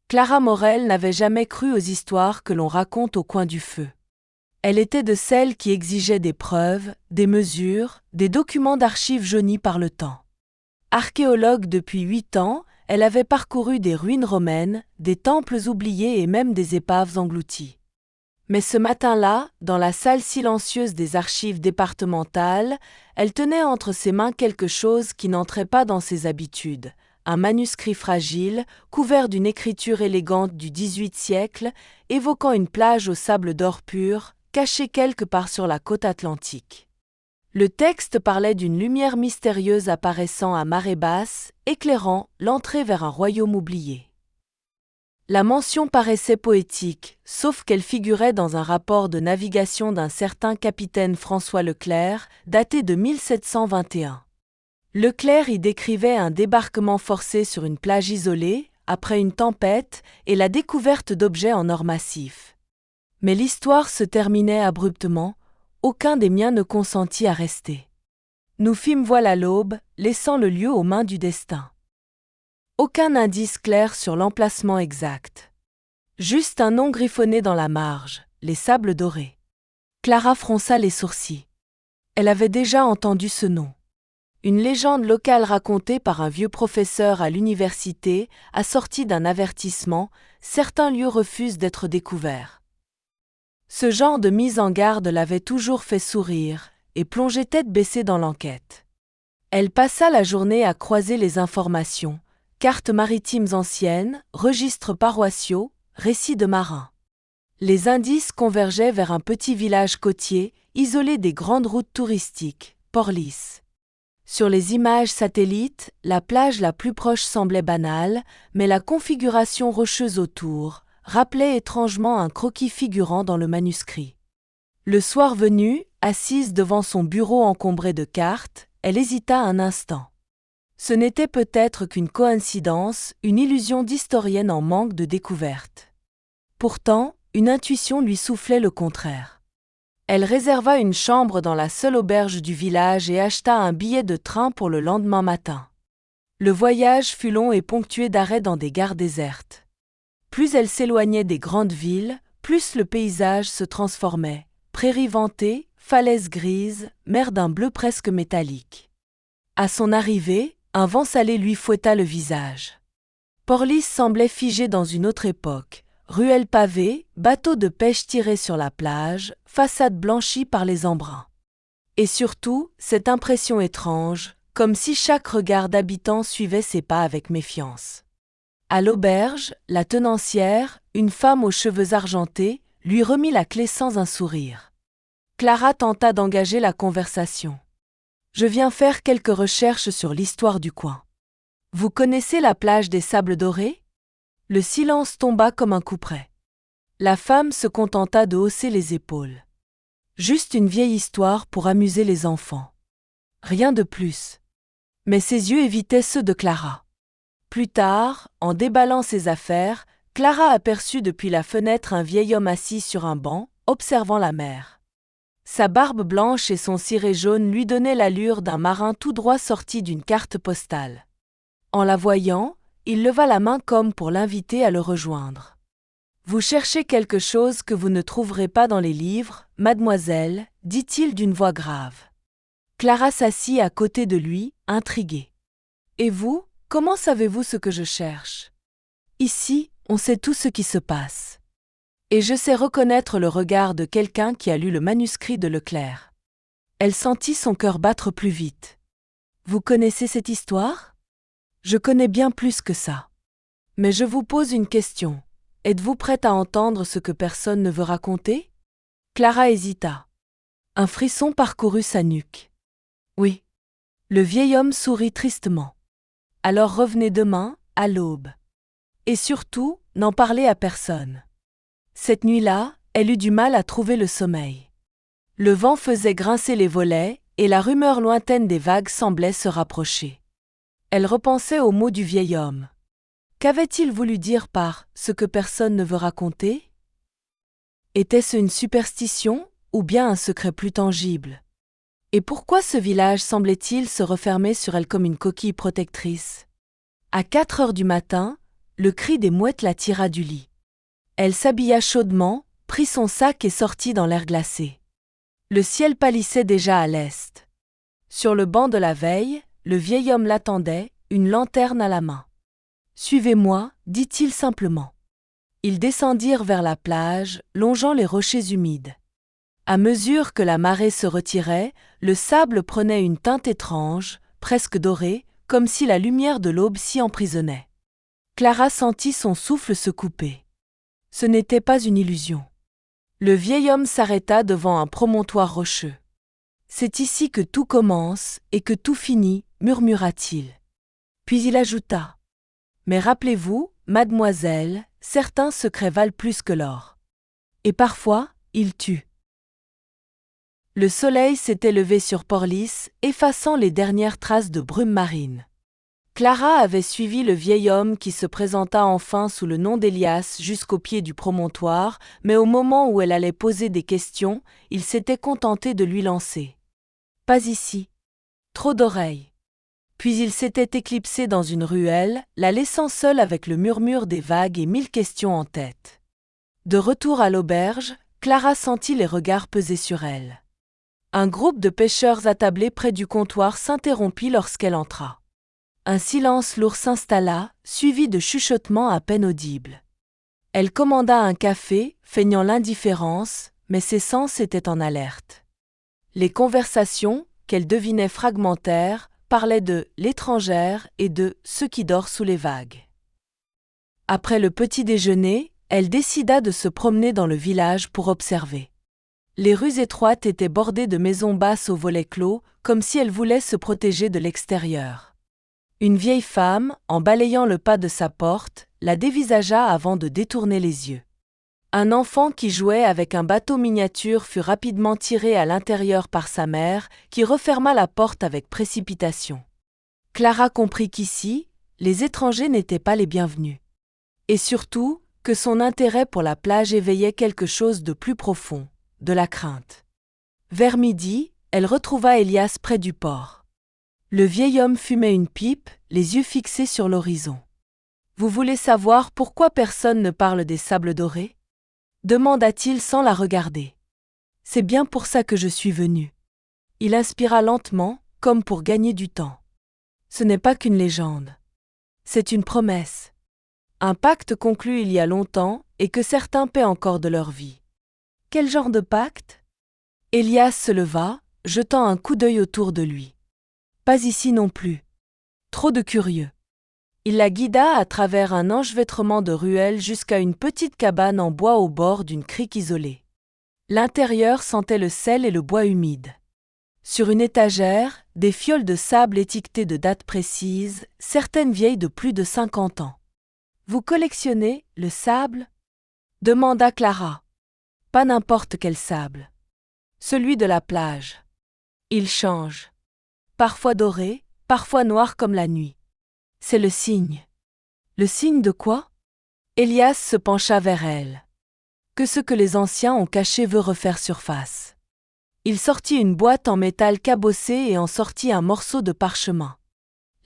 Clara Morel n'avait jamais cru aux histoires que l'on raconte au coin du feu. Elle était de celles qui exigeaient des preuves, des mesures, des documents d'archives jaunis par le temps. Archéologue depuis 8 ans, elle avait parcouru des ruines romaines, des temples oubliés et même des épaves englouties. Mais ce matin-là, dans la salle silencieuse des archives départementales, elle tenait entre ses mains quelque chose qui n'entrait pas dans ses habitudes. Un manuscrit fragile, couvert d'une écriture élégante du XVIIIe siècle, évoquant une plage au sable d'or pur, cachée quelque part sur la côte atlantique. Le texte parlait d'une lumière mystérieuse apparaissant à marée basse, éclairant l'entrée vers un royaume oublié. La mention paraissait poétique, sauf qu'elle figurait dans un rapport de navigation d'un certain capitaine François Leclerc, daté de 1721. Leclerc y décrivait un débarquement forcé sur une plage isolée, après une tempête, et la découverte d'objets en or massif. Mais l'histoire se terminait abruptement, aucun des miens ne consentit à rester. Nous fîmes voile à l'aube, laissant le lieu aux mains du destin. Aucun indice clair sur l'emplacement exact. Juste un nom griffonné dans la marge, les Sables Dorés. Clara fronça les sourcils. Elle avait déjà entendu ce nom. Une légende locale racontée par un vieux professeur à l'université, assortie d'un avertissement, certains lieux refusent d'être découverts. Ce genre de mise en garde l'avait toujours fait sourire et plonger tête baissée dans l'enquête. Elle passa la journée à croiser les informations, cartes maritimes anciennes, registres paroissiaux, récits de marins. Les indices convergeaient vers un petit village côtier, isolé des grandes routes touristiques, Porlis. Sur les images satellites, la plage la plus proche semblait banale, mais la configuration rocheuse autour rappelait étrangement un croquis figurant dans le manuscrit. Le soir venu, assise devant son bureau encombré de cartes, elle hésita un instant. Ce n'était peut-être qu'une coïncidence, une illusion d'historienne en manque de découverte. Pourtant, une intuition lui soufflait le contraire. Elle réserva une chambre dans la seule auberge du village et acheta un billet de train pour le lendemain matin. Le voyage fut long et ponctué d'arrêts dans des gares désertes. Plus elle s'éloignait des grandes villes, plus le paysage se transformait. Prairies ventées, falaises grises, mer d'un bleu presque métallique. À son arrivée, un vent salé lui fouetta le visage. Porlis semblait figé dans une autre époque. Ruelles pavées, bateaux de pêche tirés sur la plage, façades blanchies par les embruns. Et surtout, cette impression étrange, comme si chaque regard d'habitant suivait ses pas avec méfiance. À l'auberge, la tenancière, une femme aux cheveux argentés, lui remit la clé sans un sourire. Clara tenta d'engager la conversation. « Je viens faire quelques recherches sur l'histoire du coin. Vous connaissez la plage des Sables Dorés ?» Le silence tomba comme un couperet. La femme se contenta de hausser les épaules. Juste une vieille histoire pour amuser les enfants. Rien de plus. Mais ses yeux évitaient ceux de Clara. Plus tard, en déballant ses affaires, Clara aperçut depuis la fenêtre un vieil homme assis sur un banc, observant la mer. Sa barbe blanche et son ciré jaune lui donnaient l'allure d'un marin tout droit sorti d'une carte postale. En la voyant, il leva la main comme pour l'inviter à le rejoindre. « Vous cherchez quelque chose que vous ne trouverez pas dans les livres, mademoiselle, dit-il d'une voix grave. Clara s'assit à côté de lui, intriguée. « Et vous, comment savez-vous ce que je cherche ? Ici, on sait tout ce qui se passe. Et je sais reconnaître le regard de quelqu'un qui a lu le manuscrit de Leclerc. » Elle sentit son cœur battre plus vite. « Vous connaissez cette histoire ? Je connais bien plus que ça. Mais je vous pose une question. Êtes-vous prête à entendre ce que personne ne veut raconter ? » Clara hésita. Un frisson parcourut sa nuque. « Oui. » Le vieil homme sourit tristement. « Alors revenez demain, à l'aube. Et surtout, n'en parlez à personne. » Cette nuit-là, elle eut du mal à trouver le sommeil. Le vent faisait grincer les volets, et la rumeur lointaine des vagues semblait se rapprocher. Elle repensait aux mots du vieil homme. Qu'avait-il voulu dire par « ce que personne ne veut raconter » ? Était-ce une superstition ou bien un secret plus tangible ? Et pourquoi ce village semblait-il se refermer sur elle comme une coquille protectrice ? À 4 heures du matin, Le cri des mouettes la tira du lit. Elle s'habilla chaudement, prit son sac et sortit dans l'air glacé. Le ciel pâlissait déjà à l'est. Sur le banc de la veille, le vieil homme l'attendait, une lanterne à la main. « Suivez-moi, dit-il simplement. » Ils descendirent vers la plage, longeant les rochers humides. À mesure que la marée se retirait, le sable prenait une teinte étrange, presque dorée, comme si la lumière de l'aube s'y emprisonnait. Clara sentit son souffle se couper. Ce n'était pas une illusion. Le vieil homme s'arrêta devant un promontoire rocheux. « C'est ici que tout commence et que tout finit, murmura-t-il. Puis il ajouta. « Mais rappelez-vous, mademoiselle, certains secrets valent plus que l'or. Et parfois, ils tuent. » Le soleil s'était levé sur Porlis, effaçant les dernières traces de brume marine. Clara avait suivi le vieil homme qui se présenta enfin sous le nom d'Elias jusqu'au pied du promontoire, mais au moment où elle allait poser des questions, il s'était contenté de lui lancer. « Pas ici. Trop d'oreilles. » Puis il s'était éclipsé dans une ruelle, la laissant seule avec le murmure des vagues et 1000 questions en tête. De retour à l'auberge, Clara sentit les regards peser sur elle. Un groupe de pêcheurs attablés près du comptoir s'interrompit lorsqu'elle entra. Un silence lourd s'installa, suivi de chuchotements à peine audibles. Elle commanda un café, feignant l'indifférence, mais ses sens étaient en alerte. Les conversations, qu'elle devinait fragmentaires, parlaient de « l'étrangère » et de « ceux qui dorment sous les vagues ». Après le petit déjeuner, elle décida de se promener dans le village pour observer. Les rues étroites étaient bordées de maisons basses aux volets clos, comme si elles voulaient se protéger de l'extérieur. Une vieille femme, en balayant le pas de sa porte, la dévisagea avant de détourner les yeux. Un enfant qui jouait avec un bateau miniature fut rapidement tiré à l'intérieur par sa mère, qui referma la porte avec précipitation. Clara comprit qu'ici, les étrangers n'étaient pas les bienvenus. Et surtout, que son intérêt pour la plage éveillait quelque chose de plus profond, de la crainte. Vers midi, elle retrouva Elias près du port. Le vieil homme fumait une pipe, les yeux fixés sur l'horizon. « Vous voulez savoir pourquoi personne ne parle des sables dorés ?» demanda-t-il sans la regarder. « C'est bien pour ça que je suis venu. » Il inspira lentement, comme pour gagner du temps. « Ce n'est pas qu'une légende. C'est une promesse. Un pacte conclu il y a longtemps et que certains paient encore de leur vie. » « Quel genre de pacte ?» Elias se leva, jetant un coup d'œil autour de lui. « Pas ici non plus. Trop de curieux. » Il la guida à travers un enchevêtrement de ruelles jusqu'à une petite cabane en bois au bord d'une crique isolée. L'intérieur sentait le sel et le bois humide. Sur une étagère, des fioles de sable étiquetées de dates précises, certaines vieilles de plus de 50 ans. « Vous collectionnez le sable ?» demanda Clara. « Pas n'importe quel sable. Celui de la plage. Il change. Parfois doré, parfois noir comme la nuit. C'est le signe. » « Le signe de quoi ?» Elias se pencha vers elle. « Que ce que les anciens ont caché veut refaire surface. » Il sortit une boîte en métal cabossé et en sortit un morceau de parchemin.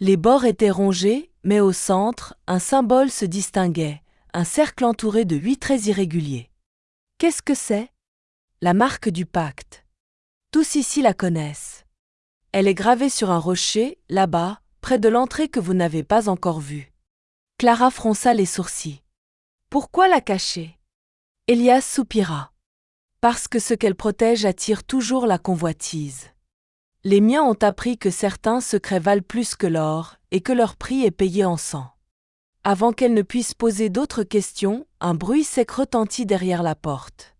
Les bords étaient rongés, mais au centre, un symbole se distinguait, un cercle entouré de 8 traits irréguliers. « Qu'est-ce que c'est ?» La marque du pacte. Tous ici la connaissent. Elle est gravée sur un rocher, là-bas, près de l'entrée que vous n'avez pas encore vue. Clara fronça les sourcils. Pourquoi la cacher ? Elias soupira. Parce que ce qu'elle protège attire toujours la convoitise. Les miens ont appris que certains secrets valent plus que l'or et que leur prix est payé en sang. Avant qu'elle ne puisse poser d'autres questions, un bruit sec retentit derrière la porte.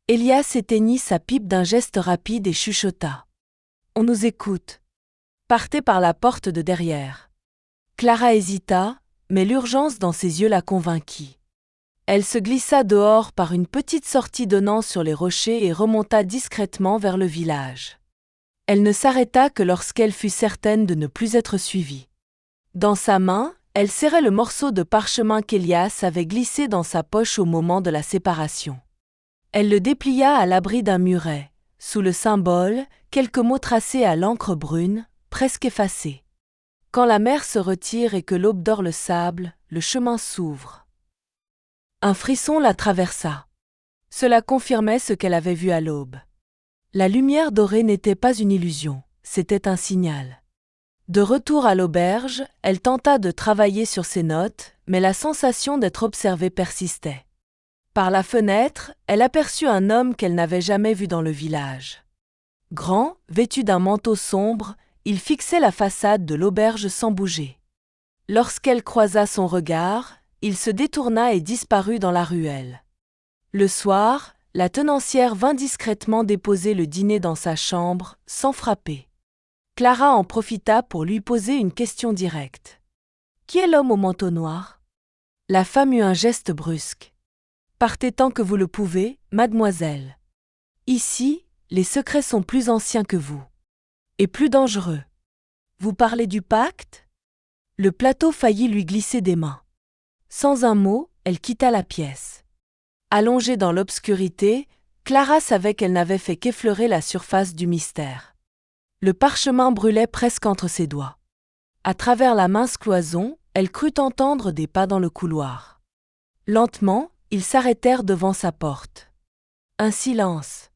Elias éteignit sa pipe d'un geste rapide et chuchota. « On nous écoute. » Partez par la porte de derrière. Clara hésita, mais l'urgence dans ses yeux la convainquit. Elle se glissa dehors par une petite sortie donnant sur les rochers et remonta discrètement vers le village. Elle ne s'arrêta que lorsqu'elle fut certaine de ne plus être suivie. Dans sa main, elle serrait le morceau de parchemin qu'Elias avait glissé dans sa poche au moment de la séparation. Elle le déplia à l'abri d'un muret, sous le symbole, quelques mots tracés à l'encre brune, presque effacés. « Quand la mer se retire et que l'aube dore le sable, le chemin s'ouvre. Un frisson la traversa. Cela confirmait ce qu'elle avait vu à l'aube. La lumière dorée n'était pas une illusion, c'était un signal. De retour à l'auberge, elle tenta de travailler sur ses notes, mais la sensation d'être observée persistait. Par la fenêtre, elle aperçut un homme qu'elle n'avait jamais vu dans le village. Grand, vêtu d'un manteau sombre, il fixait la façade de l'auberge sans bouger. Lorsqu'elle croisa son regard, il se détourna et disparut dans la ruelle. Le soir, la tenancière vint discrètement déposer le dîner dans sa chambre, sans frapper. Clara en profita pour lui poser une question directe. « Qui est l'homme au manteau noir ?» La femme eut un geste brusque. « Partez tant que vous le pouvez, mademoiselle. Ici, les secrets sont plus anciens que vous. Et plus dangereux. Vous parlez du pacte ?» Le plateau faillit lui glisser des mains. Sans un mot, elle quitta la pièce. Allongée dans l'obscurité, Clara savait qu'elle n'avait fait qu'effleurer la surface du mystère. Le parchemin brûlait presque entre ses doigts. À travers la mince cloison, elle crut entendre des pas dans le couloir. Lentement, ils s'arrêtèrent devant sa porte. Un silence.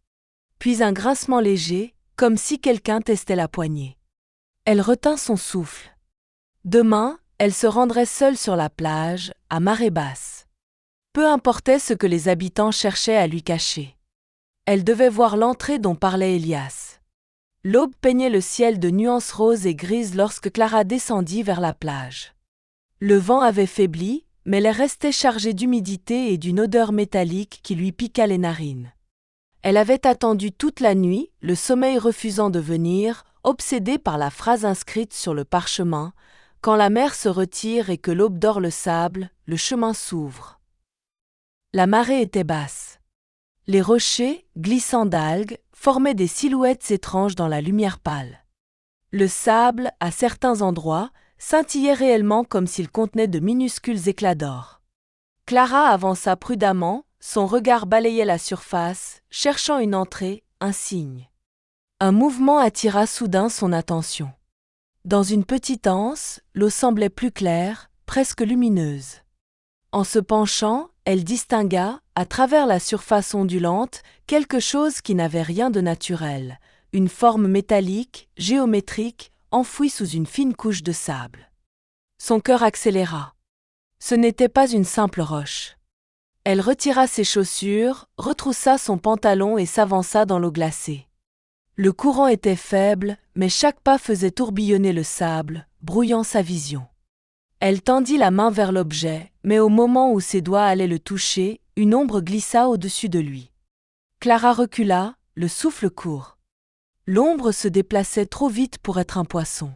Puis un grincement léger, comme si quelqu'un testait la poignée. Elle retint son souffle. Demain, elle se rendrait seule sur la plage, à marée basse. Peu importait ce que les habitants cherchaient à lui cacher. Elle devait voir l'entrée dont parlait Elias. L'aube peignait le ciel de nuances roses et grises lorsque Clara descendit vers la plage. Le vent avait faibli, mais l'air restait chargé d'humidité et d'une odeur métallique qui lui piqua les narines. Elle avait attendu toute la nuit, le sommeil refusant de venir, obsédée par la phrase inscrite sur le parchemin « Quand la mer se retire et que l'aube dore le sable, le chemin s'ouvre ». La marée était basse. Les rochers, glissant d'algues, formaient des silhouettes étranges dans la lumière pâle. Le sable, à certains endroits, scintillait réellement comme s'il contenait de minuscules éclats d'or. Clara avança prudemment, son regard balayait la surface, cherchant une entrée, un signe. Un mouvement attira soudain son attention. Dans une petite anse, l'eau semblait plus claire, presque lumineuse. En se penchant, elle distingua, à travers la surface ondulante, quelque chose qui n'avait rien de naturel, une forme métallique, géométrique, enfouie sous une fine couche de sable. Son cœur accéléra. Ce n'était pas une simple roche. Elle retira ses chaussures, retroussa son pantalon et s'avança dans l'eau glacée. Le courant était faible, mais chaque pas faisait tourbillonner le sable, brouillant sa vision. Elle tendit la main vers l'objet, mais au moment où ses doigts allaient le toucher, une ombre glissa au-dessus de lui. Clara recula, le souffle court. L'ombre se déplaçait trop vite pour être un poisson.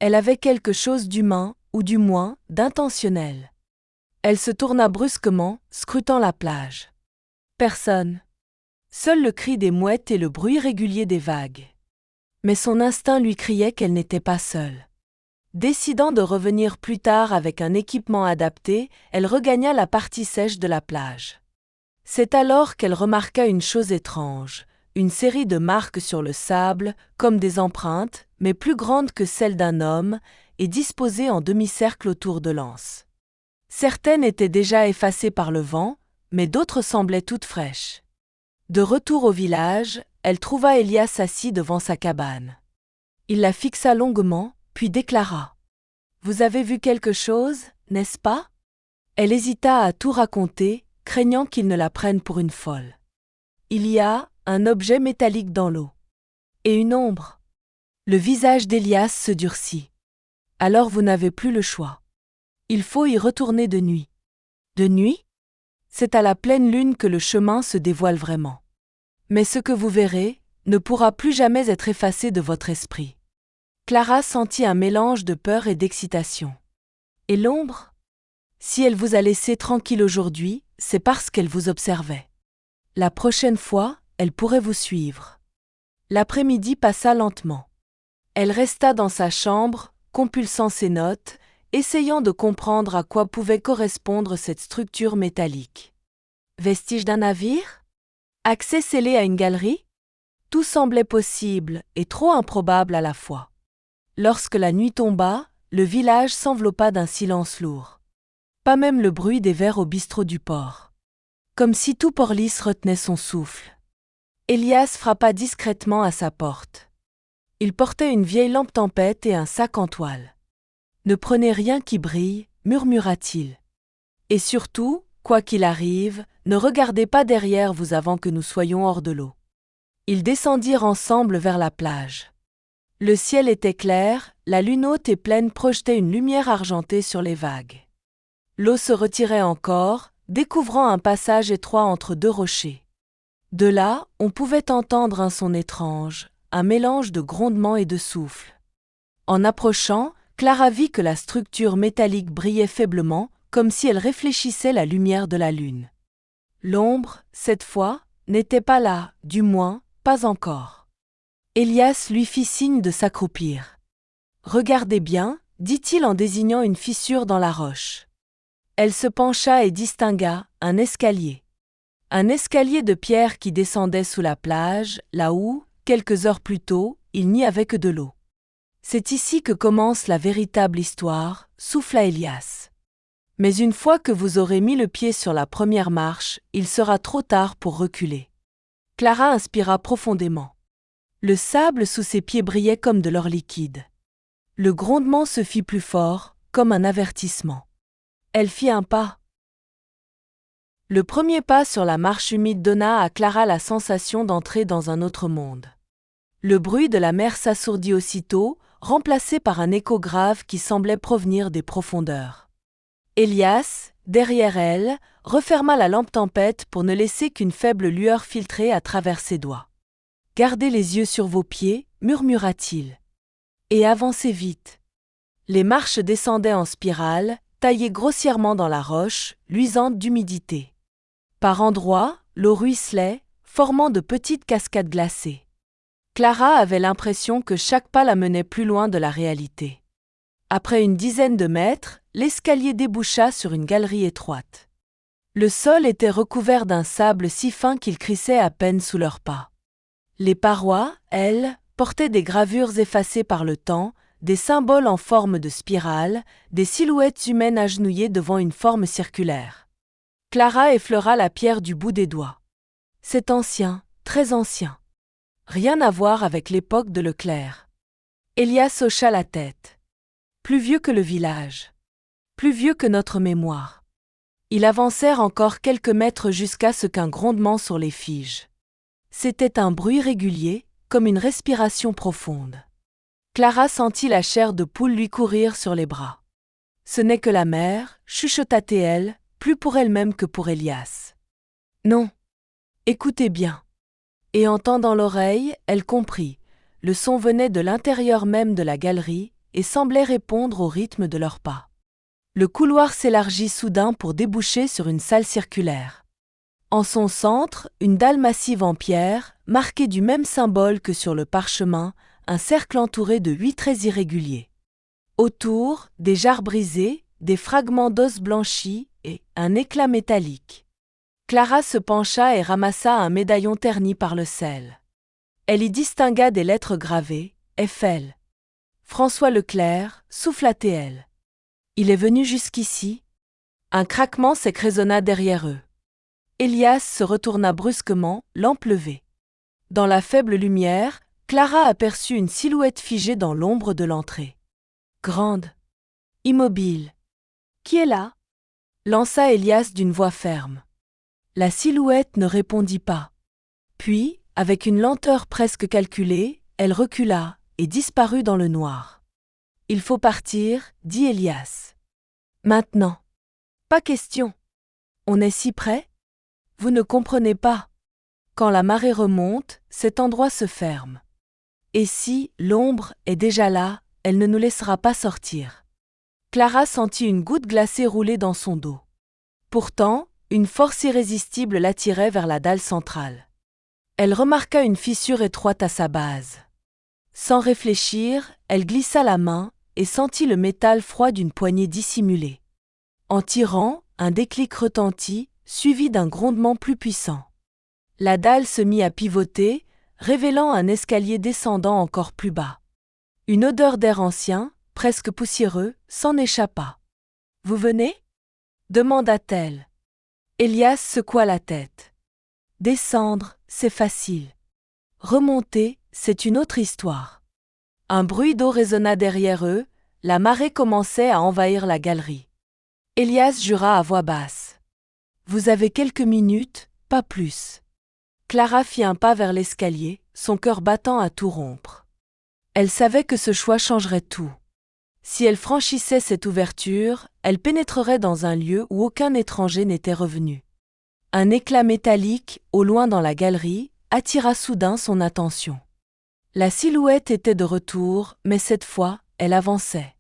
Elle avait quelque chose d'humain, ou du moins, d'intentionnel. Elle se tourna brusquement, scrutant la plage. Personne. Seul le cri des mouettes et le bruit régulier des vagues. Mais son instinct lui criait qu'elle n'était pas seule. Décidant de revenir plus tard avec un équipement adapté, elle regagna la partie sèche de la plage. C'est alors qu'elle remarqua une chose étrange, une série de marques sur le sable, comme des empreintes, mais plus grandes que celles d'un homme, et disposées en demi-cercle autour de l'anse. Certaines étaient déjà effacées par le vent, mais d'autres semblaient toutes fraîches. De retour au village, elle trouva Elias assis devant sa cabane. Il la fixa longuement, puis déclara « Vous avez vu quelque chose, n'est-ce pas ?» Elle hésita à tout raconter, craignant qu'il ne la prenne pour une folle. « Il y a un objet métallique dans l'eau. Et une ombre. » Le visage d'Elias se durcit. « Alors vous n'avez plus le choix. Il faut y retourner de nuit. » « De nuit ? C'est à la pleine lune que le chemin se dévoile vraiment. Mais ce que vous verrez ne pourra plus jamais être effacé de votre esprit. » Clara sentit un mélange de peur et d'excitation. Et l'ombre ? Si elle vous a laissé tranquille aujourd'hui, c'est parce qu'elle vous observait. La prochaine fois, elle pourrait vous suivre. L'après-midi passa lentement. Elle resta dans sa chambre, compulsant ses notes, essayant de comprendre à quoi pouvait correspondre cette structure métallique. Vestige d'un navire ? Accès scellé à une galerie ? Tout semblait possible et trop improbable à la fois. Lorsque la nuit tomba, le village s'enveloppa d'un silence lourd. pas même le bruit des verres au bistrot du port. Comme si tout Porlis retenait son souffle. Élias frappa discrètement à sa porte. Il portait une vieille lampe tempête et un sac en toile. « Ne prenez rien qui brille, murmura-t-il. Et surtout, quoi qu'il arrive, ne regardez pas derrière vous avant que nous soyons hors de l'eau. » Ils descendirent ensemble vers la plage. Le ciel était clair, la lune haute et pleine projetait une lumière argentée sur les vagues. L'eau se retirait encore, découvrant un passage étroit entre deux rochers. De là, on pouvait entendre un son étrange, un mélange de grondements et de souffles. En approchant, Clara vit que la structure métallique brillait faiblement, comme si elle réfléchissait la lumière de la lune. L'ombre, cette fois, n'était pas là, du moins, pas encore. Élias lui fit signe de s'accroupir. « Regardez bien, dit-il en désignant une fissure dans la roche. Elle se pencha et distingua un escalier. Un escalier de pierre qui descendait sous la plage, là où, quelques heures plus tôt, il n'y avait que de l'eau. C'est ici que commence la véritable histoire, souffla Élias. Mais une fois que vous aurez mis le pied sur la première marche, il sera trop tard pour reculer. Clara inspira profondément. Le sable sous ses pieds brillait comme de l'or liquide. Le grondement se fit plus fort, comme un avertissement. Elle fit un pas. Le premier pas sur la marche humide donna à Clara la sensation d'entrer dans un autre monde. Le bruit de la mer s'assourdit aussitôt, remplacé par un écho grave qui semblait provenir des profondeurs. Élias, derrière elle, referma la lampe tempête pour ne laisser qu'une faible lueur filtrer à travers ses doigts. « Gardez les yeux sur vos pieds, murmura-t-il. Et avancez vite. » Les marches descendaient en spirale, taillées grossièrement dans la roche, luisantes d'humidité. Par endroits, l'eau ruisselait, formant de petites cascades glacées. Clara avait l'impression que chaque pas la menait plus loin de la réalité. Après une dizaine de mètres, l'escalier déboucha sur une galerie étroite. Le sol était recouvert d'un sable si fin qu'il crissait à peine sous leurs pas. Les parois, elles, portaient des gravures effacées par le temps, des symboles en forme de spirale, des silhouettes humaines agenouillées devant une forme circulaire. Clara effleura la pierre du bout des doigts. C'est ancien, très ancien. Rien à voir avec l'époque de Leclerc. Élias hocha la tête. Plus vieux que le village. Plus vieux que notre mémoire. Ils avancèrent encore quelques mètres jusqu'à ce qu'un grondement sur les fige. C'était un bruit régulier, comme une respiration profonde. Clara sentit la chair de poule lui courir sur les bras. Ce n'est que la mer, chuchota-t-elle, plus pour elle-même que pour Élias. Non. Écoutez bien. Et en tendant l'oreille, elle comprit. Le son venait de l'intérieur même de la galerie et semblait répondre au rythme de leurs pas. Le couloir s'élargit soudain pour déboucher sur une salle circulaire. En son centre, une dalle massive en pierre, marquée du même symbole que sur le parchemin, un cercle entouré de 8 traits irréguliers. Autour, des jarres brisées, des fragments d'os blanchis et un éclat métallique. Clara se pencha et ramassa un médaillon terni par le sel. Elle y distingua des lettres gravées, FL. François Leclerc, souffla-t-elle. Il est venu jusqu'ici. Un craquement s'écrésonna derrière eux. Élias se retourna brusquement, lampe levée. Dans la faible lumière, Clara aperçut une silhouette figée dans l'ombre de l'entrée. Grande. Immobile. Qui est là ? Lança Élias d'une voix ferme. La silhouette ne répondit pas. Puis, avec une lenteur presque calculée, elle recula et disparut dans le noir. « Il faut partir, dit Élias. Maintenant. Pas question. On est si près ? Vous ne comprenez pas. Quand la marée remonte, cet endroit se ferme. Et si l'ombre est déjà là, elle ne nous laissera pas sortir. » Clara sentit une goutte glacée rouler dans son dos. Pourtant, une force irrésistible l'attirait vers la dalle centrale. Elle remarqua une fissure étroite à sa base. Sans réfléchir, elle glissa la main et sentit le métal froid d'une poignée dissimulée. En tirant, un déclic retentit, suivi d'un grondement plus puissant. La dalle se mit à pivoter, révélant un escalier descendant encore plus bas. Une odeur d'air ancien, presque poussiéreux, s'en échappa. « Vous venez ? demanda-t-elle. Elias secoua la tête. Descendre, c'est facile. Remonter, c'est une autre histoire. Un bruit d'eau résonna derrière eux, la marée commençait à envahir la galerie. Elias jura à voix basse. Vous avez quelques minutes, pas plus. Clara fit un pas vers l'escalier, son cœur battant à tout rompre. Elle savait que ce choix changerait tout. Si elle franchissait cette ouverture, elle pénétrerait dans un lieu où aucun étranger n'était revenu. Un éclat métallique, au loin dans la galerie, attira soudain son attention. La silhouette était de retour, mais cette fois, elle avançait.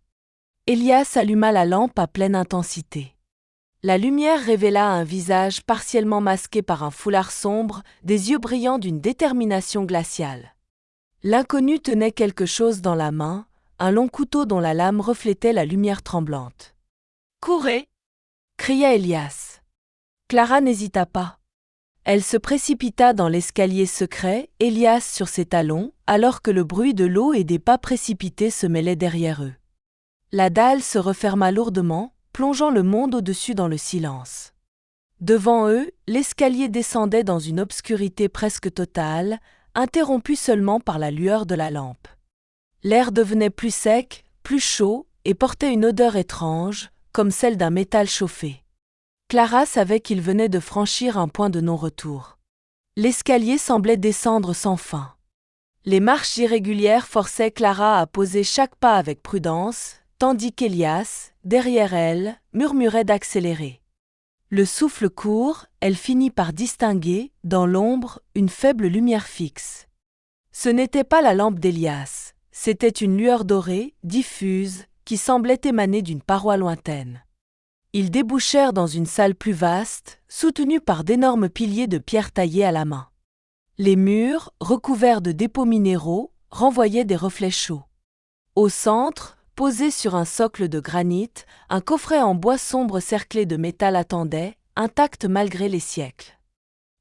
Elias alluma la lampe à pleine intensité. La lumière révéla un visage partiellement masqué par un foulard sombre, des yeux brillants d'une détermination glaciale. L'inconnu tenait quelque chose dans la main, un long couteau dont la lame reflétait la lumière tremblante. « Courez !» cria Elias. Clara n'hésita pas. Elle se précipita dans l'escalier secret, Elias sur ses talons, alors que le bruit de l'eau et des pas précipités se mêlait derrière eux. La dalle se referma lourdement, plongeant le monde au-dessus dans le silence. Devant eux, l'escalier descendait dans une obscurité presque totale, interrompue seulement par la lueur de la lampe. L'air devenait plus sec, plus chaud, et portait une odeur étrange, comme celle d'un métal chauffé. Clara savait qu'il venait de franchir un point de non-retour. L'escalier semblait descendre sans fin. Les marches irrégulières forçaient Clara à poser chaque pas avec prudence, tandis qu'Elias, derrière elle, murmurait d'accélérer. Le souffle court, elle finit par distinguer, dans l'ombre, une faible lumière fixe. Ce n'était pas la lampe d'Elias, c'était une lueur dorée, diffuse, qui semblait émaner d'une paroi lointaine. Ils débouchèrent dans une salle plus vaste, soutenue par d'énormes piliers de pierre taillés à la main. Les murs, recouverts de dépôts minéraux, renvoyaient des reflets chauds. Au centre, posé sur un socle de granit, un coffret en bois sombre cerclé de métal attendait, intact malgré les siècles.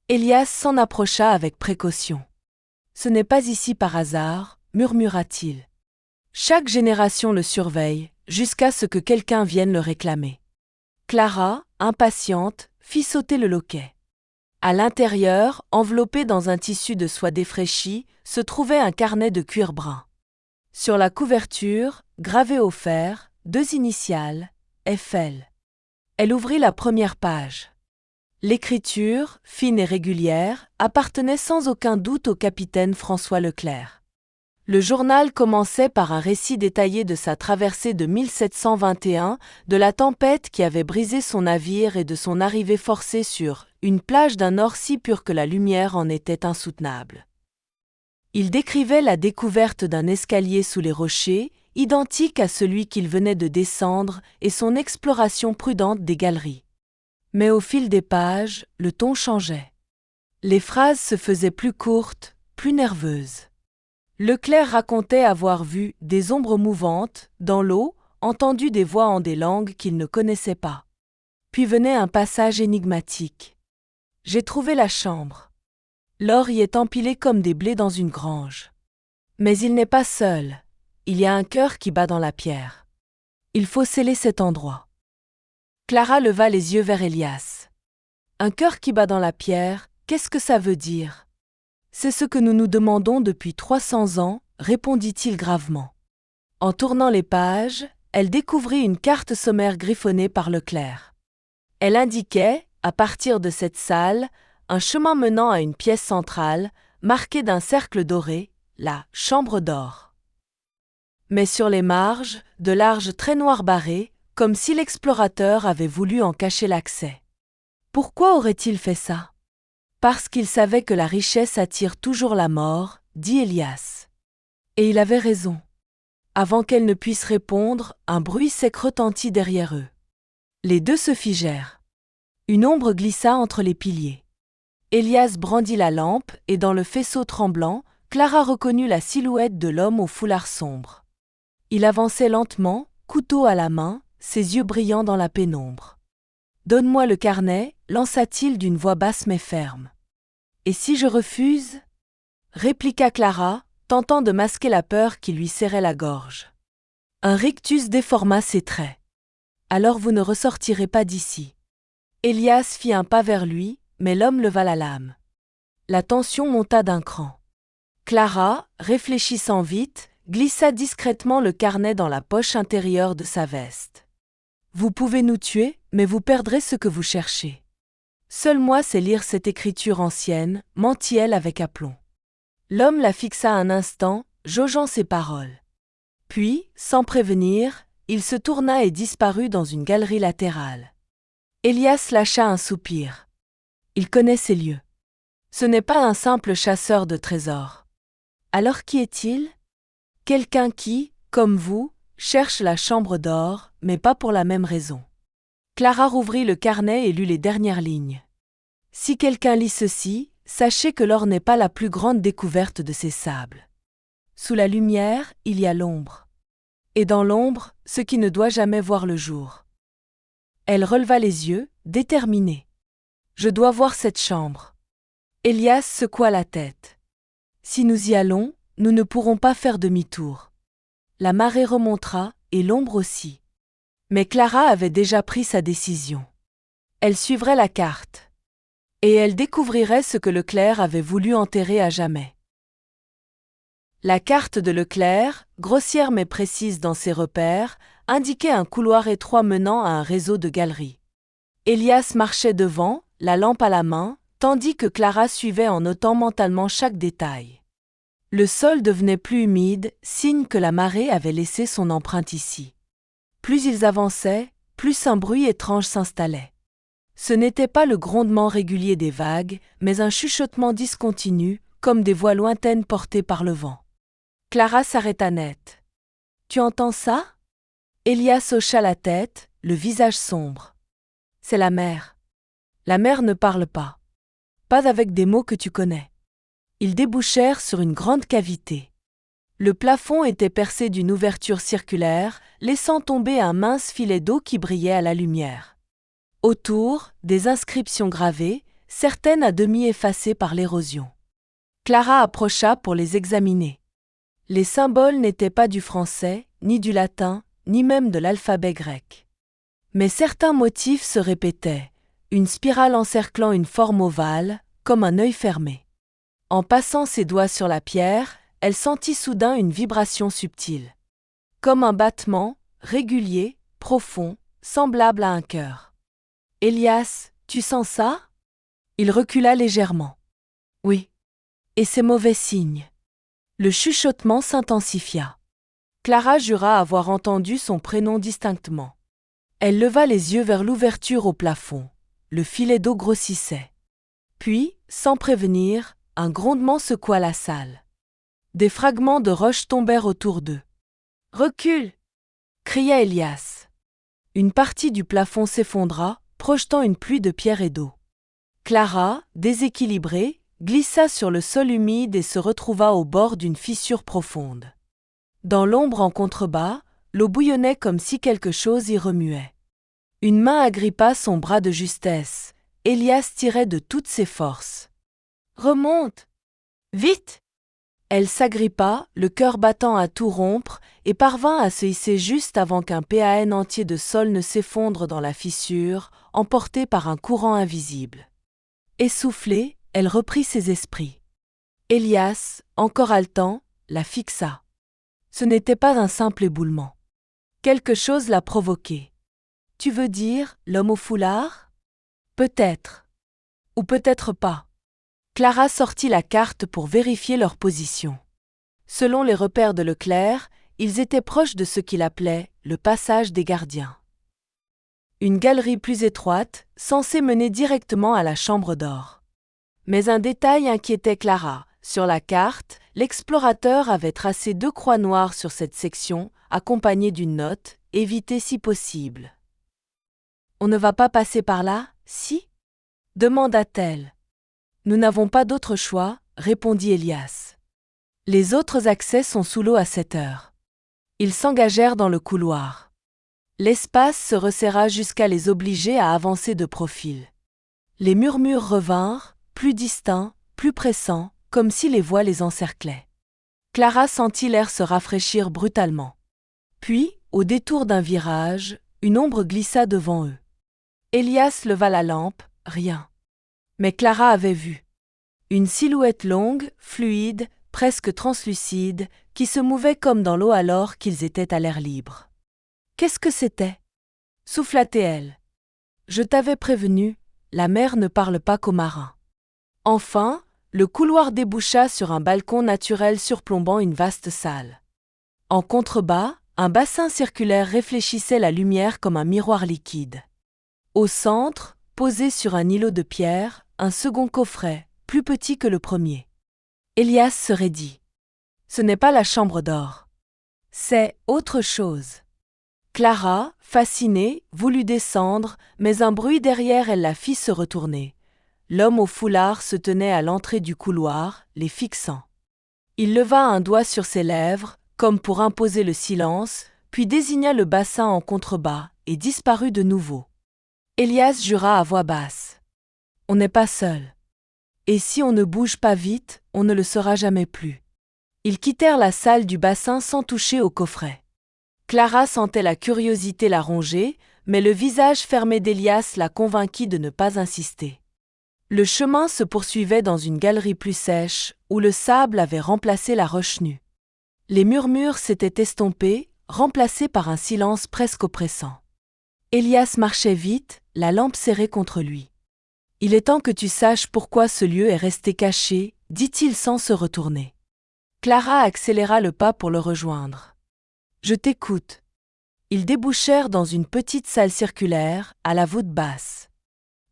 Elias s'en approcha avec précaution. « Ce n'est pas ici par hasard, » murmura-t-il. « Chaque génération le surveille, jusqu'à ce que quelqu'un vienne le réclamer. » Clara, impatiente, fit sauter le loquet. À l'intérieur, enveloppé dans un tissu de soie défraîchie, se trouvait un carnet de cuir brun. Sur la couverture, gravée au fer, 2 initiales, FL. Elle ouvrit la première page. L'écriture, fine et régulière, appartenait sans aucun doute au capitaine François Leclerc. Le journal commençait par un récit détaillé de sa traversée de 1721, de la tempête qui avait brisé son navire et de son arrivée forcée sur une plage d'un or si pur que la lumière en était insoutenable. Il décrivait la découverte d'un escalier sous les rochers, identique à celui qu'il venait de descendre, et son exploration prudente des galeries. Mais au fil des pages, le ton changeait. Les phrases se faisaient plus courtes, plus nerveuses. Leclerc racontait avoir vu des ombres mouvantes dans l'eau, entendu des voix en des langues qu'il ne connaissait pas. Puis venait un passage énigmatique. « J'ai trouvé la chambre. L'or y est empilé comme des blés dans une grange. Mais il n'est pas seul. Il y a un cœur qui bat dans la pierre. Il faut sceller cet endroit. » Clara leva les yeux vers Elias. « Un cœur qui bat dans la pierre, qu'est-ce que ça veut dire ? » « C'est ce que nous nous demandons depuis 300 ans, répondit-il gravement. En tournant les pages, elle découvrit une carte sommaire griffonnée par Leclerc. Elle indiquait, à partir de cette salle, un chemin menant à une pièce centrale, marquée d'un cercle doré, la chambre d'or. Mais sur les marges, de larges traits noirs barrés, comme si l'explorateur avait voulu en cacher l'accès. Pourquoi aurait-il fait ça ? Parce qu'il savait que la richesse attire toujours la mort, dit Elias. Et il avait raison. Avant qu'elle ne puisse répondre, un bruit sec retentit derrière eux. Les deux se figèrent. Une ombre glissa entre les piliers. Elias brandit la lampe et dans le faisceau tremblant, Clara reconnut la silhouette de l'homme au foulard sombre. Il avançait lentement, couteau à la main, ses yeux brillants dans la pénombre. « Donne-moi le carnet » lança-t-il d'une voix basse mais ferme. « Et si je refuse » répliqua Clara, tentant de masquer la peur qui lui serrait la gorge. Un rictus déforma ses traits. « Alors vous ne ressortirez pas d'ici. » Elias fit un pas vers lui, mais l'homme leva la lame. La tension monta d'un cran. Clara, réfléchissant vite, glissa discrètement le carnet dans la poche intérieure de sa veste. « Vous pouvez nous tuer, mais vous perdrez ce que vous cherchez. Seul moi sais lire cette écriture ancienne, mentit-elle avec aplomb. L'homme la fixa un instant, jaugeant ses paroles. Puis, sans prévenir, il se tourna et disparut dans une galerie latérale. Elias lâcha un soupir. Il connaît ces lieux. Ce n'est pas un simple chasseur de trésors. Alors qui est-il? Quelqu'un qui, comme vous, cherche la chambre d'or, mais pas pour la même raison. Clara rouvrit le carnet et lut les dernières lignes. Si quelqu'un lit ceci, sachez que l'or n'est pas la plus grande découverte de ces sables. Sous la lumière, il y a l'ombre. Et dans l'ombre, ce qui ne doit jamais voir le jour. Elle releva les yeux, déterminée. Je dois voir cette chambre. Elias secoua la tête. Si nous y allons, nous ne pourrons pas faire demi-tour. La marée remontera, et l'ombre aussi. Mais Clara avait déjà pris sa décision. Elle suivrait la carte. Et elle découvrirait ce que Leclerc avait voulu enterrer à jamais. La carte de Leclerc, grossière mais précise dans ses repères, indiquait un couloir étroit menant à un réseau de galeries. Elias marchait devant, la lampe à la main, tandis que Clara suivait en notant mentalement chaque détail. Le sol devenait plus humide, signe que la marée avait laissé son empreinte ici. Plus ils avançaient, plus un bruit étrange s'installait. Ce n'était pas le grondement régulier des vagues, mais un chuchotement discontinu, comme des voix lointaines portées par le vent. Clara s'arrêta net. « Tu entends ça ?» Elias hocha la tête, le visage sombre. « C'est la mer. La mer ne parle pas. Pas avec des mots que tu connais. » Ils débouchèrent sur une grande cavité. Le plafond était percé d'une ouverture circulaire, laissant tomber un mince filet d'eau qui brillait à la lumière. Autour, des inscriptions gravées, certaines à demi effacées par l'érosion. Clara approcha pour les examiner. Les symboles n'étaient pas du français, ni du latin, ni même de l'alphabet grec. Mais certains motifs se répétaient, une spirale encerclant une forme ovale, comme un œil fermé. En passant ses doigts sur la pierre, elle sentit soudain une vibration subtile. Comme un battement, régulier, profond, semblable à un cœur. « Elias, tu sens ça ?» Il recula légèrement. « Oui. Et c'est mauvais signe. » Le chuchotement s'intensifia. Clara jura avoir entendu son prénom distinctement. Elle leva les yeux vers l'ouverture au plafond. Le filet d'eau grossissait. Puis, sans prévenir, un grondement secoua la salle. Des fragments de roches tombèrent autour d'eux. « Recule !» cria Elias. Une partie du plafond s'effondra, projetant une pluie de pierres et d'eau. Clara, déséquilibrée, glissa sur le sol humide et se retrouva au bord d'une fissure profonde. Dans l'ombre en contrebas, l'eau bouillonnait comme si quelque chose y remuait. Une main agrippa son bras de justesse. Elias tirait de toutes ses forces. « Remonte ! Vite !» Elle s'agrippa, le cœur battant à tout rompre, et parvint à se hisser juste avant qu'un PAN entier de sol ne s'effondre dans la fissure, emporté par un courant invisible. Essoufflée, elle reprit ses esprits. Elias, encore haletant, la fixa. Ce n'était pas un simple éboulement. Quelque chose l'a provoqué. « Tu veux dire l'homme au foulard ? Peut-être. Ou peut-être pas. » Clara sortit la carte pour vérifier leur position. Selon les repères de Leclerc, ils étaient proches de ce qu'il appelait le passage des gardiens. Une galerie plus étroite, censée mener directement à la chambre d'or. Mais un détail inquiétait Clara. Sur la carte, l'explorateur avait tracé 2 croix noires sur cette section, accompagnées d'une note, évitez si possible. « On ne va pas passer par là, si ?» demanda-t-elle. « Nous n'avons pas d'autre choix, » répondit Elias. « Les autres accès sont sous l'eau à cette heure. » Ils s'engagèrent dans le couloir. L'espace se resserra jusqu'à les obliger à avancer de profil. Les murmures revinrent, plus distincts, plus pressants, comme si les voix les encerclaient. Clara sentit l'air se rafraîchir brutalement. Puis, au détour d'un virage, une ombre glissa devant eux. Elias leva la lampe, rien. Mais Clara avait vu. Une silhouette longue, fluide, presque translucide, qui se mouvait comme dans l'eau alors qu'ils étaient à l'air libre. Qu'est-ce que c'était? Souffla-t-elle. Je t'avais prévenu, la mer ne parle pas qu'aux marins. Enfin, le couloir déboucha sur un balcon naturel surplombant une vaste salle. En contrebas, un bassin circulaire réfléchissait la lumière comme un miroir liquide. Au centre, posé sur un îlot de pierre, un second coffret, plus petit que le premier. Elias se raidit. Ce n'est pas la chambre d'or. C'est autre chose. Clara, fascinée, voulut descendre, mais un bruit derrière elle la fit se retourner. L'homme au foulard se tenait à l'entrée du couloir, les fixant. Il leva un doigt sur ses lèvres, comme pour imposer le silence, puis désigna le bassin en contrebas, et disparut de nouveau. Elias jura à voix basse. On n'est pas seul. Et si on ne bouge pas vite, on ne le sera jamais plus. Ils quittèrent la salle du bassin sans toucher au coffret. Clara sentait la curiosité la ronger, mais le visage fermé d'Elias la convainquit de ne pas insister. Le chemin se poursuivait dans une galerie plus sèche, où le sable avait remplacé la roche nue. Les murmures s'étaient estompés, remplacés par un silence presque oppressant. Elias marchait vite, la lampe serrée contre lui. « Il est temps que tu saches pourquoi ce lieu est resté caché, » dit-il sans se retourner. Clara accéléra le pas pour le rejoindre. « Je t'écoute. » Ils débouchèrent dans une petite salle circulaire, à la voûte basse.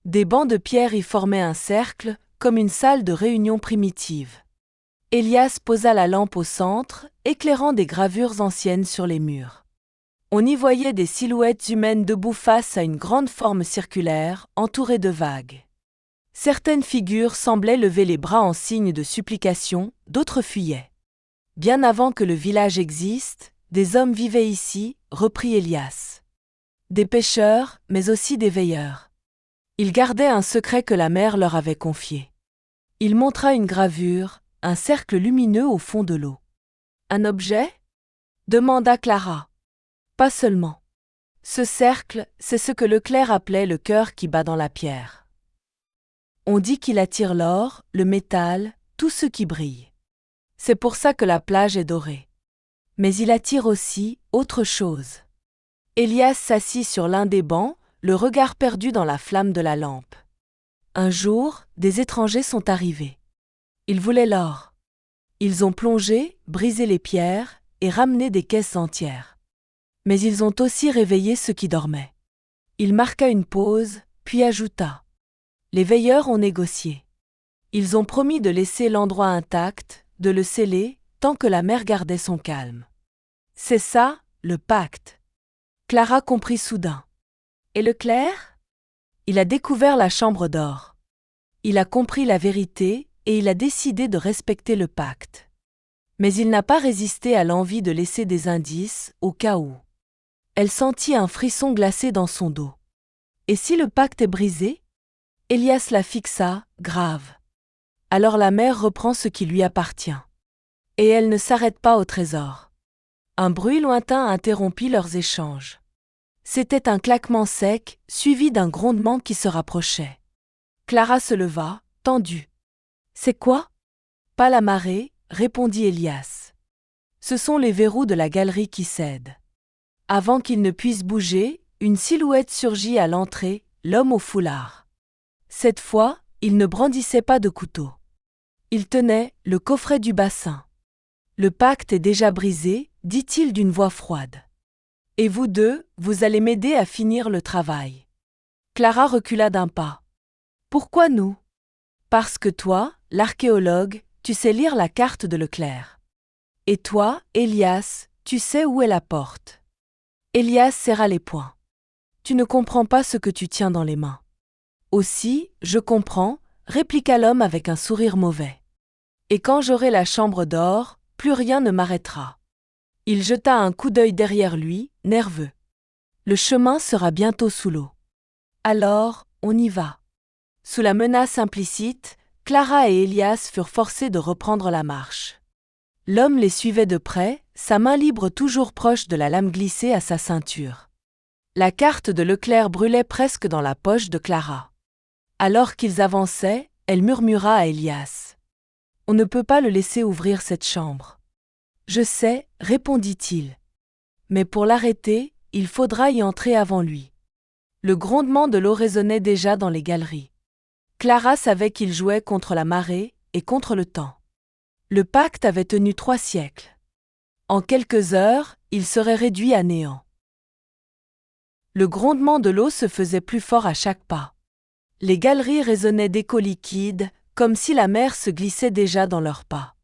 Des bancs de pierre y formaient un cercle, comme une salle de réunion primitive. Elias posa la lampe au centre, éclairant des gravures anciennes sur les murs. On y voyait des silhouettes humaines debout face à une grande forme circulaire, entourée de vagues. Certaines figures semblaient lever les bras en signe de supplication, d'autres fuyaient. « Bien avant que le village existe, des hommes vivaient ici, » reprit Elias. Des pêcheurs, mais aussi des veilleurs. Ils gardaient un secret que la mer leur avait confié. Il montra une gravure, un cercle lumineux au fond de l'eau. « Un objet » demanda Clara. « Pas seulement. Ce cercle, c'est ce que Leclerc appelait le cœur qui bat dans la pierre. On dit qu'il attire l'or, le métal, tout ce qui brille. C'est pour ça que la plage est dorée. Mais il attire aussi autre chose. » Elias s'assit sur l'un des bancs, le regard perdu dans la flamme de la lampe. Un jour, des étrangers sont arrivés. Ils voulaient l'or. Ils ont plongé, brisé les pierres et ramené des caisses entières. Mais ils ont aussi réveillé ceux qui dormaient. Il marqua une pause, puis ajouta. Les veilleurs ont négocié. Ils ont promis de laisser l'endroit intact, de le sceller, tant que la mer gardait son calme. C'est ça, le pacte. Clara comprit soudain. Et Leclerc ? Il a découvert la chambre d'or. Il a compris la vérité et il a décidé de respecter le pacte. Mais il n'a pas résisté à l'envie de laisser des indices, au cas où. Elle sentit un frisson glacé dans son dos. Et si le pacte est brisé ? Elias la fixa, grave. Alors la mer reprend ce qui lui appartient. Et elle ne s'arrête pas au trésor. Un bruit lointain interrompit leurs échanges. C'était un claquement sec, suivi d'un grondement qui se rapprochait. Clara se leva, tendue. « C'est quoi ?»« Pas la marée, » répondit Elias. « Ce sont les verrous de la galerie qui cèdent. » Avant qu'il ne puisse bouger, une silhouette surgit à l'entrée, l'homme au foulard. Cette fois, il ne brandissait pas de couteau. Il tenait le coffret du bassin. « Le pacte est déjà brisé, » dit-il d'une voix froide. « Et vous deux, vous allez m'aider à finir le travail. » Clara recula d'un pas. « Pourquoi nous ? » Parce que toi, l'archéologue, tu sais lire la carte de Leclerc. Et toi, Elias, tu sais où est la porte. Elias serra les poings. « Tu ne comprends pas ce que tu tiens dans les mains. »« Aussi, je comprends, » répliqua l'homme avec un sourire mauvais. « Et quand j'aurai la chambre d'or, plus rien ne m'arrêtera. » Il jeta un coup d'œil derrière lui, nerveux. « Le chemin sera bientôt sous l'eau. »« Alors, on y va. » Sous la menace implicite, Clara et Elias furent forcés de reprendre la marche. L'homme les suivait de près, sa main libre toujours proche de la lame glissée à sa ceinture. La carte de Leclerc brûlait presque dans la poche de Clara. Alors qu'ils avançaient, elle murmura à Elias. « On ne peut pas le laisser ouvrir cette chambre. »« Je sais, répondit-il. Mais pour l'arrêter, il faudra y entrer avant lui. » Le grondement de l'eau résonnait déjà dans les galeries. Clara savait qu'il jouait contre la marée et contre le temps. Le pacte avait tenu 3 siècles. En quelques heures, il serait réduit à néant. Le grondement de l'eau se faisait plus fort à chaque pas. Les galeries résonnaient d'échos liquides, comme si la mer se glissait déjà dans leurs pas.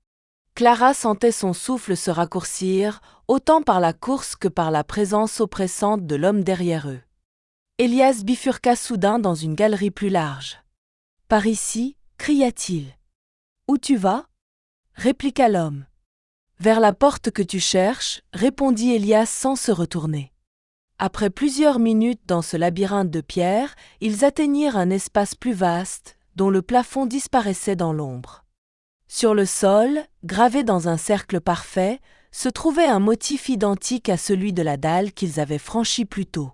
Clara sentait son souffle se raccourcir, autant par la course que par la présence oppressante de l'homme derrière eux. Elias bifurqua soudain dans une galerie plus large. « Par ici » cria-t-il. « Où tu vas » répliqua l'homme. « Vers la porte que tu cherches » répondit Elias sans se retourner. Après plusieurs minutes dans ce labyrinthe de pierres, ils atteignirent un espace plus vaste, dont le plafond disparaissait dans l'ombre. Sur le sol, gravé dans un cercle parfait, se trouvait un motif identique à celui de la dalle qu'ils avaient franchie plus tôt.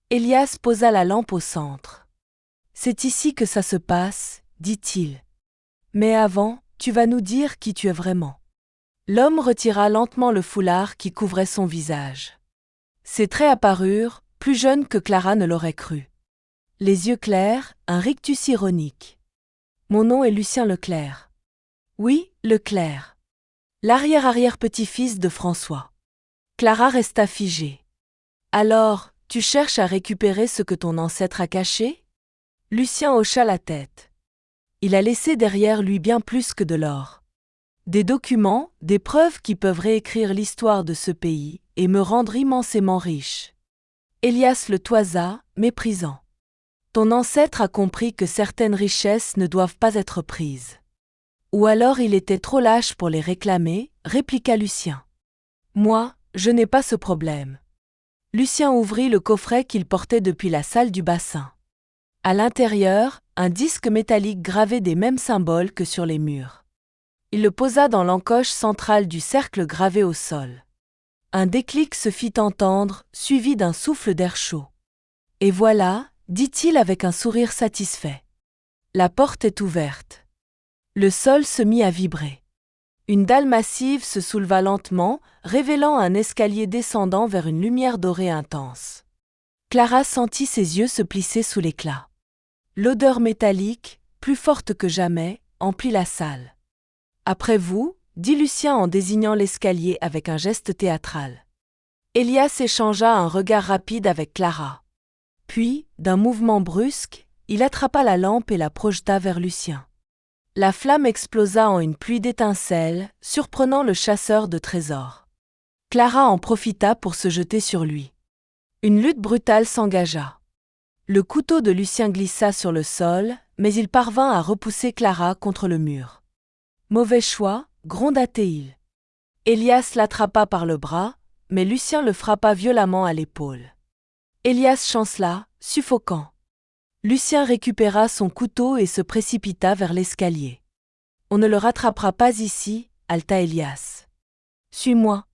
Elias posa la lampe au centre. « C'est ici que ça se passe, dit-il. Mais avant, tu vas nous dire qui tu es vraiment. » L'homme retira lentement le foulard qui couvrait son visage. Ses traits apparurent, plus jeunes que Clara ne l'aurait cru. Les yeux clairs, un rictus ironique. « Mon nom est Lucien Leclerc. »« Oui, Leclerc. L'arrière-arrière-petit-fils de François. » Clara resta figée. « Alors, tu cherches à récupérer ce que ton ancêtre a caché ?» Lucien hocha la tête. Il a laissé derrière lui bien plus que de l'or. Des documents, des preuves qui peuvent réécrire l'histoire de ce pays et me rendre immensément riche. Elias le toisa, méprisant. Ton ancêtre a compris que certaines richesses ne doivent pas être prises. Ou alors il était trop lâche pour les réclamer, répliqua Lucien. Moi, je n'ai pas ce problème. Lucien ouvrit le coffret qu'il portait depuis la salle du bassin. À l'intérieur, un disque métallique gravait des mêmes symboles que sur les murs. Il le posa dans l'encoche centrale du cercle gravé au sol. Un déclic se fit entendre, suivi d'un souffle d'air chaud. « Et voilà » dit-il avec un sourire satisfait. « La porte est ouverte. » Le sol se mit à vibrer. Une dalle massive se souleva lentement, révélant un escalier descendant vers une lumière dorée intense. Clara sentit ses yeux se plisser sous l'éclat. L'odeur métallique, plus forte que jamais, emplit la salle. « Après vous » dit Lucien en désignant l'escalier avec un geste théâtral. Elias échangea un regard rapide avec Clara. Puis, d'un mouvement brusque, il attrapa la lampe et la projeta vers Lucien. La flamme explosa en une pluie d'étincelles, surprenant le chasseur de trésors. Clara en profita pour se jeter sur lui. Une lutte brutale s'engagea. Le couteau de Lucien glissa sur le sol, mais il parvint à repousser Clara contre le mur. « Mauvais choix » gronda-t-il. Elias l'attrapa par le bras, mais Lucien le frappa violemment à l'épaule. Elias chancela, suffocant. Lucien récupéra son couteau et se précipita vers l'escalier. « On ne le rattrapera pas ici » haleta Elias. « Suis-moi. »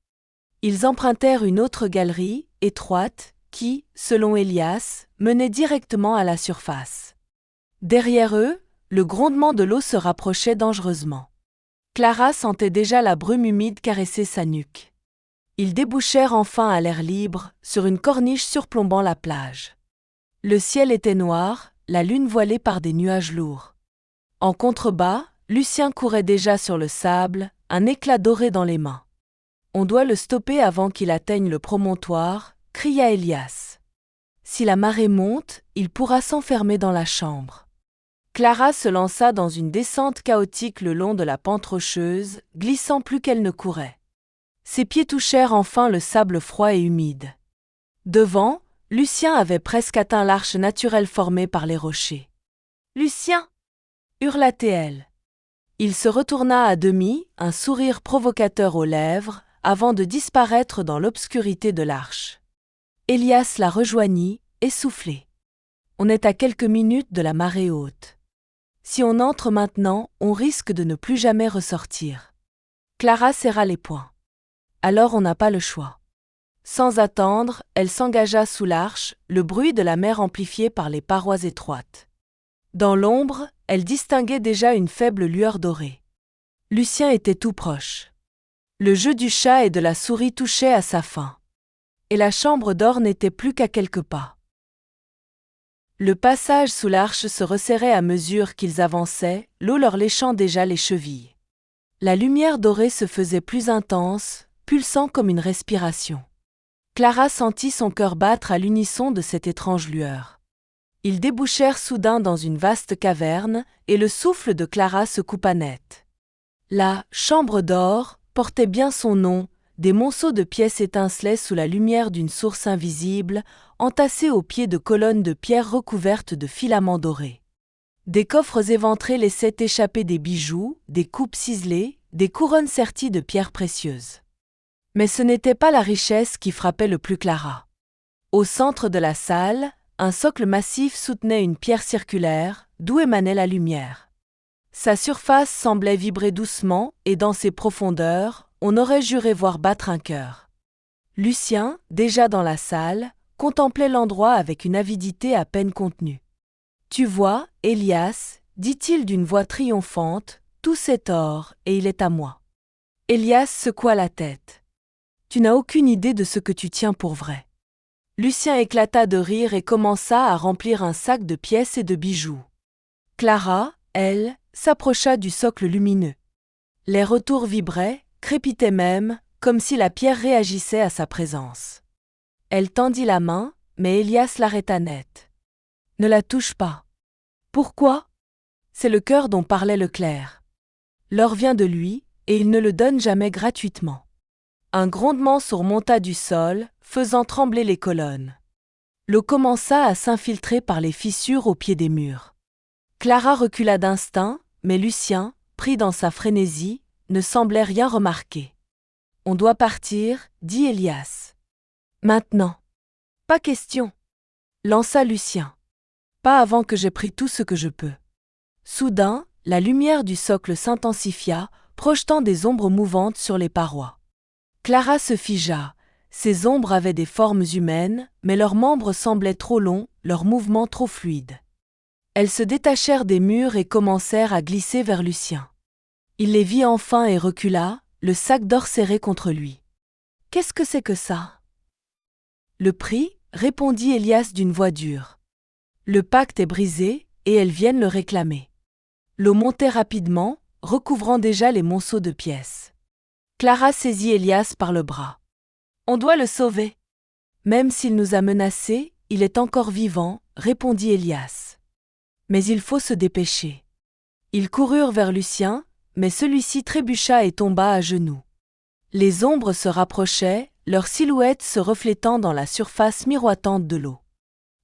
Ils empruntèrent une autre galerie, étroite, qui, selon Elias, menait directement à la surface. Derrière eux, le grondement de l'eau se rapprochait dangereusement. Clara sentait déjà la brume humide caresser sa nuque. Ils débouchèrent enfin à l'air libre, sur une corniche surplombant la plage. Le ciel était noir, la lune voilée par des nuages lourds. En contrebas, Lucien courait déjà sur le sable, un éclat doré dans les mains. « On doit le stopper avant qu'il atteigne le promontoire » cria Elias. « Si la marée monte, il pourra s'enfermer dans la chambre. » Clara se lança dans une descente chaotique le long de la pente rocheuse, glissant plus qu'elle ne courait. Ses pieds touchèrent enfin le sable froid et humide. Devant, Lucien avait presque atteint l'arche naturelle formée par les rochers. « Lucien » hurla-t-elle. Il se retourna à demi, un sourire provocateur aux lèvres, avant de disparaître dans l'obscurité de l'arche. Elias la rejoignit, essoufflé. On est à quelques minutes de la marée haute. Si on entre maintenant, on risque de ne plus jamais ressortir. Clara serra les poings. Alors on n'a pas le choix. Sans attendre, elle s'engagea sous l'arche, le bruit de la mer amplifié par les parois étroites. Dans l'ombre, elle distinguait déjà une faible lueur dorée. Lucien était tout proche. Le jeu du chat et de la souris touchait à sa fin. Et la chambre d'or n'était plus qu'à quelques pas. Le passage sous l'arche se resserrait à mesure qu'ils avançaient, l'eau leur léchant déjà les chevilles. La lumière dorée se faisait plus intense, pulsant comme une respiration. Clara sentit son cœur battre à l'unisson de cette étrange lueur. Ils débouchèrent soudain dans une vaste caverne, et le souffle de Clara se coupa net. La « chambre d'or » portait bien son nom, des monceaux de pièces étincelaient sous la lumière d'une source invisible, entassés au pied de colonnes de pierre recouvertes de filaments dorés. Des coffres éventrés laissaient échapper des bijoux, des coupes ciselées, des couronnes serties de pierres précieuses. Mais ce n'était pas la richesse qui frappait le plus Clara. Au centre de la salle, un socle massif soutenait une pierre circulaire, d'où émanait la lumière. Sa surface semblait vibrer doucement, et dans ses profondeurs, on aurait juré voir battre un cœur. Lucien, déjà dans la salle, contemplait l'endroit avec une avidité à peine contenue. « Tu vois, Élias, dit-il d'une voix triomphante, tout cet or, et il est à moi. » Élias secoua la tête. « Tu n'as aucune idée de ce que tu tiens pour vrai. » Lucien éclata de rire et commença à remplir un sac de pièces et de bijoux. Clara, elle, s'approcha du socle lumineux. Les retours vibraient, crépitaient même, comme si la pierre réagissait à sa présence. Elle tendit la main, mais Élias l'arrêta net. « Ne la touche pas. »« Pourquoi ? » ?»« C'est le cœur dont parlait le clerc. L'or vient de lui, et il ne le donne jamais gratuitement. » Un grondement surmonta du sol, faisant trembler les colonnes. L'eau commença à s'infiltrer par les fissures au pied des murs. Clara recula d'instinct, mais Lucien, pris dans sa frénésie, ne semblait rien remarquer. « On doit partir, » dit Élias. « Maintenant. »« Pas question. » lança Lucien. « Pas avant que j'aie pris tout ce que je peux. » Soudain, la lumière du socle s'intensifia, projetant des ombres mouvantes sur les parois. Clara se figea. Ces ombres avaient des formes humaines, mais leurs membres semblaient trop longs, leurs mouvements trop fluides. Elles se détachèrent des murs et commencèrent à glisser vers Lucien. Il les vit enfin et recula, le sac d'or serré contre lui. « Qu'est-ce que c'est que ça ? » « Le prix, » répondit Élias d'une voix dure. « Le pacte est brisé, et elles viennent le réclamer. » L'eau montait rapidement, recouvrant déjà les monceaux de pièces. Clara saisit Élias par le bras. « On doit le sauver. »« Même s'il nous a menacés, il est encore vivant, » répondit Élias. « Mais il faut se dépêcher. » Ils coururent vers Lucien, mais celui-ci trébucha et tomba à genoux. Les ombres se rapprochaient, leurs silhouettes se reflétant dans la surface miroitante de l'eau.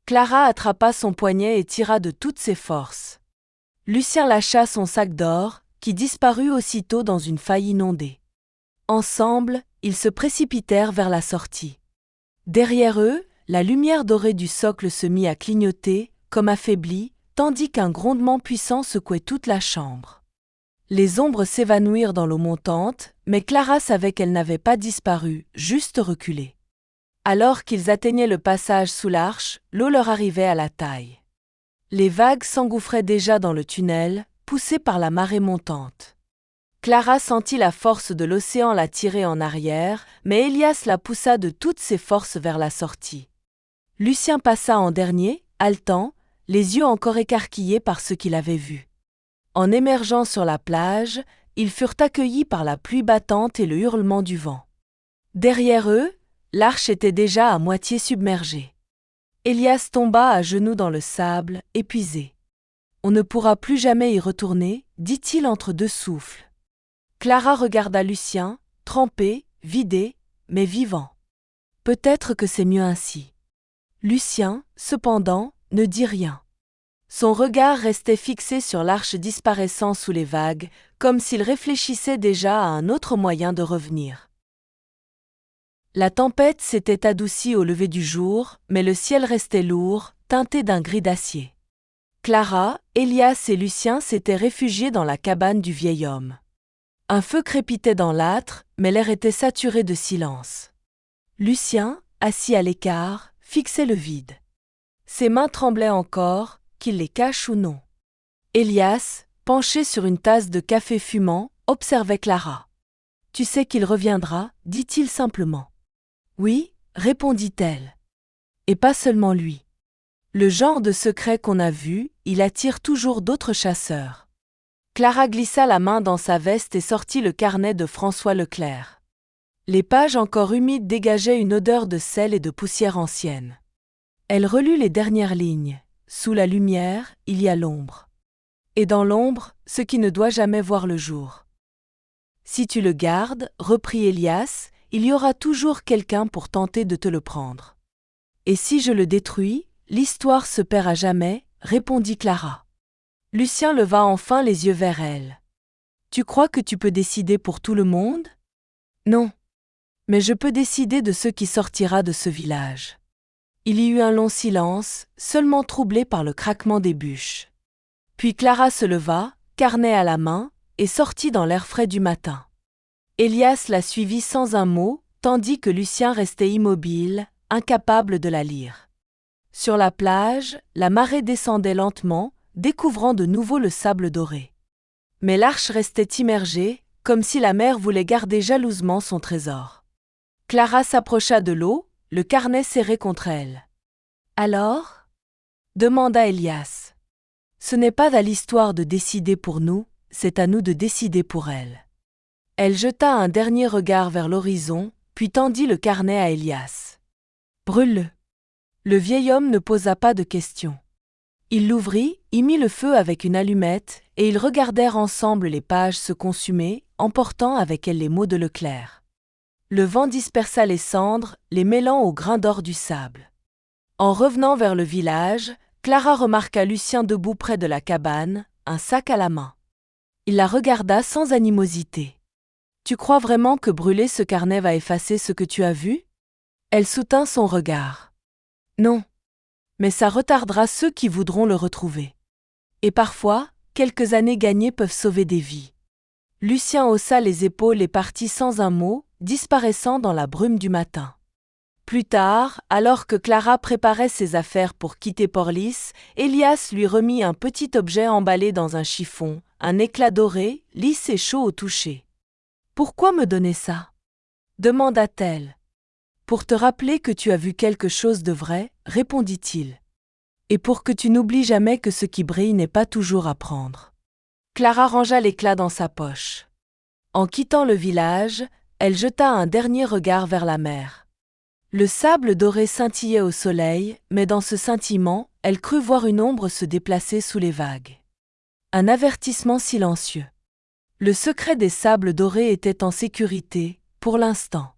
Clara attrapa son poignet et tira de toutes ses forces. Lucien lâcha son sac d'or, qui disparut aussitôt dans une faille inondée. Ensemble, ils se précipitèrent vers la sortie. Derrière eux, la lumière dorée du socle se mit à clignoter, comme affaiblie, tandis qu'un grondement puissant secouait toute la chambre. Les ombres s'évanouirent dans l'eau montante, mais Clara savait qu'elles n'avaient pas disparu, juste reculé. Alors qu'ils atteignaient le passage sous l'arche, l'eau leur arrivait à la taille. Les vagues s'engouffraient déjà dans le tunnel, poussées par la marée montante. Clara sentit la force de l'océan la tirer en arrière, mais Élias la poussa de toutes ses forces vers la sortie. Lucien passa en dernier, haletant, les yeux encore écarquillés par ce qu'il avait vu. En émergeant sur la plage, ils furent accueillis par la pluie battante et le hurlement du vent. Derrière eux, l'arche était déjà à moitié submergée. Élias tomba à genoux dans le sable, épuisé. « On ne pourra plus jamais y retourner, » dit-il entre deux souffles. Clara regarda Lucien, trempé, vidé, mais vivant. « Peut-être que c'est mieux ainsi. » Lucien, cependant, ne dit rien. Son regard restait fixé sur l'arche disparaissant sous les vagues, comme s'il réfléchissait déjà à un autre moyen de revenir. La tempête s'était adoucie au lever du jour, mais le ciel restait lourd, teinté d'un gris d'acier. Clara, Élias et Lucien s'étaient réfugiés dans la cabane du vieil homme. Un feu crépitait dans l'âtre, mais l'air était saturé de silence. Lucien, assis à l'écart, fixait le vide. Ses mains tremblaient encore, qu'il les cache ou non. Elias, penché sur une tasse de café fumant, observait Clara. « Tu sais qu'il reviendra » dit-il simplement. « Oui » répondit-elle. « Et pas seulement lui. Le genre de secret qu'on a vu, il attire toujours d'autres chasseurs. » Clara glissa la main dans sa veste et sortit le carnet de François Leclerc. Les pages encore humides dégageaient une odeur de sel et de poussière ancienne. Elle relut les dernières lignes. Sous la lumière, il y a l'ombre. Et dans l'ombre, ce qui ne doit jamais voir le jour. Si tu le gardes, reprit Elias, il y aura toujours quelqu'un pour tenter de te le prendre. Et si je le détruis, l'histoire se perd à jamais, répondit Clara. Lucien leva enfin les yeux vers elle. Tu crois que tu peux décider pour tout le monde ? Non. Mais je peux décider de ce qui sortira de ce village. Il y eut un long silence, seulement troublé par le craquement des bûches. Puis Clara se leva, carnet à la main, et sortit dans l'air frais du matin. Elias la suivit sans un mot, tandis que Lucien restait immobile, incapable de la lire. Sur la plage, la marée descendait lentement, découvrant de nouveau le sable doré. Mais l'arche restait immergée, comme si la mer voulait garder jalousement son trésor. Clara s'approcha de l'eau, le carnet serré contre elle. « Alors » demanda Elias. « Ce n'est pas à l'histoire de décider pour nous, c'est à nous de décider pour elle. » Elle jeta un dernier regard vers l'horizon, puis tendit le carnet à Elias. « Brûle-le. » Le vieil homme ne posa pas de questions. Il l'ouvrit, y mit le feu avec une allumette, et ils regardèrent ensemble les pages se consumer, emportant avec elles les mots de Leclerc. Le vent dispersa les cendres, les mêlant au grain d'or du sable. En revenant vers le village, Clara remarqua Lucien debout près de la cabane, un sac à la main. Il la regarda sans animosité. « Tu crois vraiment que brûler ce carnet va effacer ce que tu as vu ?» Elle soutint son regard. « Non. Mais ça retardera ceux qui voudront le retrouver. Et parfois, quelques années gagnées peuvent sauver des vies. » Lucien haussa les épaules et partit sans un mot, disparaissant dans la brume du matin. Plus tard, alors que Clara préparait ses affaires pour quitter Porlis, Elias lui remit un petit objet emballé dans un chiffon, un éclat doré, lisse et chaud au toucher. « Pourquoi me donner ça ?» demanda-t-elle. « Pour te rappeler que tu as vu quelque chose de vrai, » répondit-il. « Et pour que tu n'oublies jamais que ce qui brille n'est pas toujours à prendre. » Clara rangea l'éclat dans sa poche. En quittant le village, elle jeta un dernier regard vers la mer. Le sable doré scintillait au soleil, mais dans ce scintillement, elle crut voir une ombre se déplacer sous les vagues. Un avertissement silencieux. Le secret des sables dorés était en sécurité, pour l'instant.